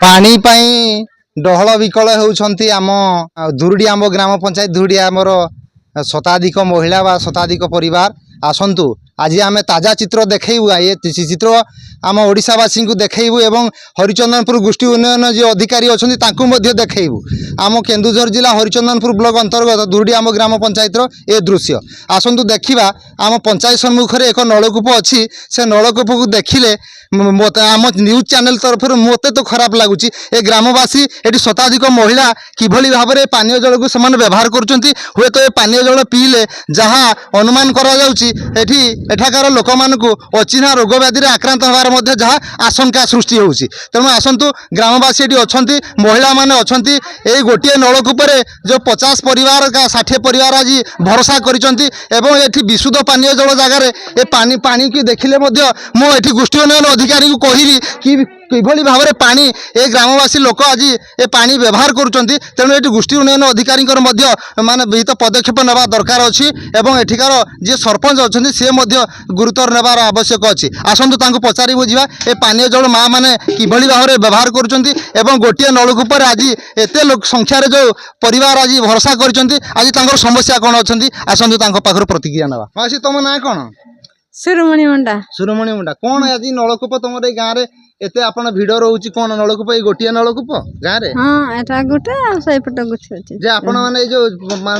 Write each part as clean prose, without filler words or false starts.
पानी पाई डहल विकल होउछंती आम धुरुडी आम ग्राम पंचायत धुरुडी आमर शताधिक महिला बा शताधिक परिवार आसंतु आज आम ताजा चित्र देखैबु ये चित्र आम ओडिशावासी को देखैबु एवं हरिचंदनपुर गोष्ठी उन्नयन जो अधिकारी अच्छी तांकु मध्य देखैबु आम केन्दुझर जिला हरिचंदनपुर ब्लॉक अंतर्गत धुरुडी आम ग्राम पंचायतर ए दृश्य आसंतु देखिबा आम पंचायत सम्मुख में एक नलकूप अच्छी से नलकूप को देखिले आम न्यूज चैनल तरफ मत तो खराब लगुच ए ग्रामवासी ये शताधिक महिला किभली भाव में पानीय जल को से व्यवहार करुँच हुए तो ये पानीय जल पीले जहाँ अनुमान एठाकार लोक मानक अचिन्हा रोग व्याधि आक्रांत होवार जहाँ आशंका सृष्टि होउछि तेणु आसंतु ग्रामवासी ये अच्छा महिला माने अच्छा ये गोटे नलकूप जो 50 परिवार का 60 परिवार आज भरोसा कर विशुद्ध पानीय जल जगार ये पानी की देखिले मुझे गोष्ठी उन्नयन अधिकारी को कहली कि किभली भाव में पानी ए ग्रामवासी लोक आज ए पानी व्यवहार करुँच तेणु ये गोष्ठी उन्नयन अधिकारी माने विहित पदक्षेप नेबा दरकार अच्छी एवं एठिकार जी सरपंच अच्छा सी गुरुतर नेबार आवश्यक अच्छी आसतु तांको पचारि बुझा ए पानीय जल माँ मैंने किभली भाव में व्यवहार करुँच गोटे नलकूप आज एत संख्यार जो परिवार आज भरोसा कर समस्या कौन अच्छी आसतु तांको पाखर प्रतिक्रिया नेबा मासी तुम ना कौन सुरमणि मुंडा कौन आज नलकूप तुम गाँव में एते आपण भिड़ रोची कौन नलकूप ये गोटे नलकूप गाँव में हाँ एटा गोटे सहीपट गोटे जे आपण माने जो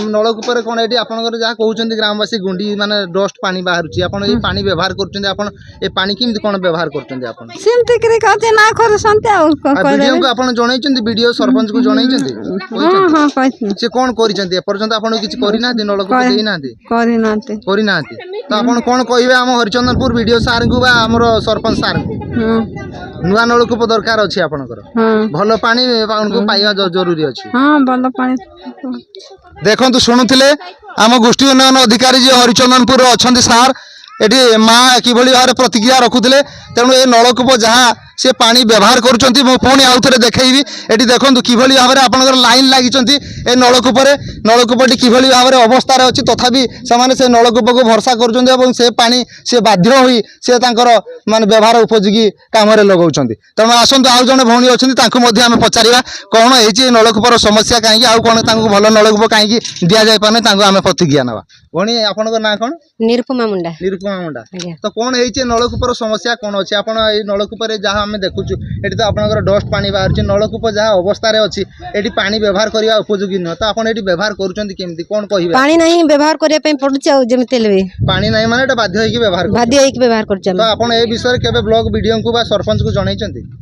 नलकूप कौन ये आपनकर जहाँ कहउछन्ती ग्रामवासी गुंडी माने डस्ट पानी बाहरुची आपण ये पानी व्यवहार करछन्ती आपण ए पानी किमि कोन व्यवहार करछन्ती आपण सेमते करे कहते ना करसन्ते आ वीडियो को आपण जणाइछन्ती वीडियो सरपंच को जणाइछन्ती हां हां कहती से कोन करिछन्ती ए पर्यंत आपण किछ करिना दि नलकूप देइनांती करिनांती तो आपण कोन कहिबे हम हरिचंदनपुर वीडियो सार को बा हमर सरपंच सार को नुआ नलकूप दरकार अच्छी आपनकर भल पानी को पाइबा जरूरी अच्छी हां भल पानी देखंतु शुणुथिले आम गोष्ठी उन्नयन अधिकारी जी हरिचंदनपुर अच्छी सार एटी माँ किभली भाव प्रतिक्रिया रखुले तेणु ये नलकूप जहाँ से पानी व्यवहार करुँच पुणी आउ थे देखी ये देखो किभली भाव में आपंकर लाइन लगी ए नलकूपटी किभली भाव में अवस्था अच्छी तथापि से नलकूप को भरोसा कर से पानी से बाध्य हुई से माने व्यवहार उपयोगी काम लगाउछन तेणु आसतु आउ जड़े भौणी अच्छी आम पचारा कौन है नलकूपर समस्या कहीं आउ कौन भल नलकूप कहीं दि जाए पाने आम प्रतिक्रिया ना भौणी आपण ना कौन निरुपमा मुंडा मुंडा तो कौन है नलकूपर समस्या कौन अच्छी आप नलकूप जहाँ आम देखुँ ये तो आपंकर डस्ट पानी बाहर नलकूप जहाँ अवस्था अच्छी ये पानी व्यवहार करने उपयोगी नुह तो आप व्यवहार करुँच कौन कह पानी नहीं व्यवहार करने पड़ुचे पानी नहीं माने बाध्य व्यवहार कर तो आप ए विषय केबे ब्लॉक वीडियो को बा सरपंच को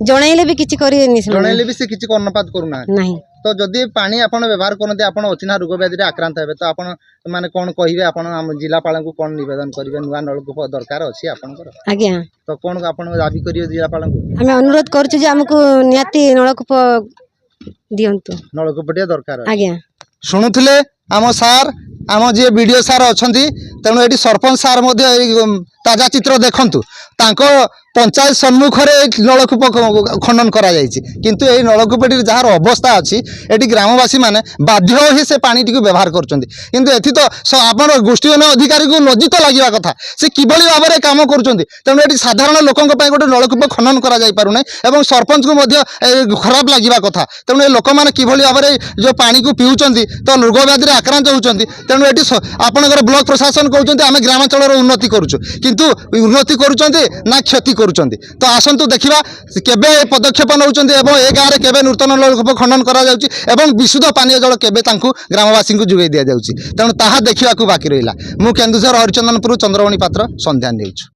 जनइले भी किछि करियनि जनइले भी से किछि कर्णपात करूना नहीं तो जदि पानी आपण व्यवहार करते आप अचिन्हा रोग व्याधि आक्रांत हे तो आप माने कौन कहिबे आपण जिलापाल को कौन निवेदन करिवे नुआ नलकूप दरकार अछि आपनकर आज्ञा तो कौन आपण दाबी करियो जिलापाल को हमें अनुरोध करछु जे हमको नियाती नलकूप दियंतु नलकूपटिया दरकार आज्ञा शुणुथिले आम सार आम जी वीडियो सार अच्छा तेणु ये सरपंच सार ताजा चित्र देखु पंचायत सम्मुख में नलकूप खनन करा किंतु ये नलकूपटी जहाँ अवस्था अच्छी ये ग्रामवासी माने बाध्य ही से पानी टी व्यवहार करती तो आप गोष्ठी अधिकारी को लज्जित लगे कथा से किभली भाव में कम करेणु ये साधारण लोकों गोटे नलकूप खनन करा एवं सरपंच को खराब लगे कथा तेणु ये लोक मैंने किभली भाव में जो पानी को पीउछन्ति तो रोग व्याधि आक्रांत होउछन्ति तेणु ये आपनकर ब्लॉक प्रशासन कहते आम ग्रामांचल उन्नति करुचु किंतु उन्नति करुचन्ति ना क्षति करुचन्ति तो आसंतु देखिबा केबे पदक्षेप नउचन्ति एवं ए गाँव में केबे नूतन नलकूप खनन करा जाउची एवं विशुद्ध पानीय जल केबे तांकु ग्रामवासी को जुगै दिया जाउची तेणु ताहा देखिबाकू बाकी रहिला मु केन्दुझर हरिचंदनपुर चंद्रमणि पात्र संध्या न्यूज।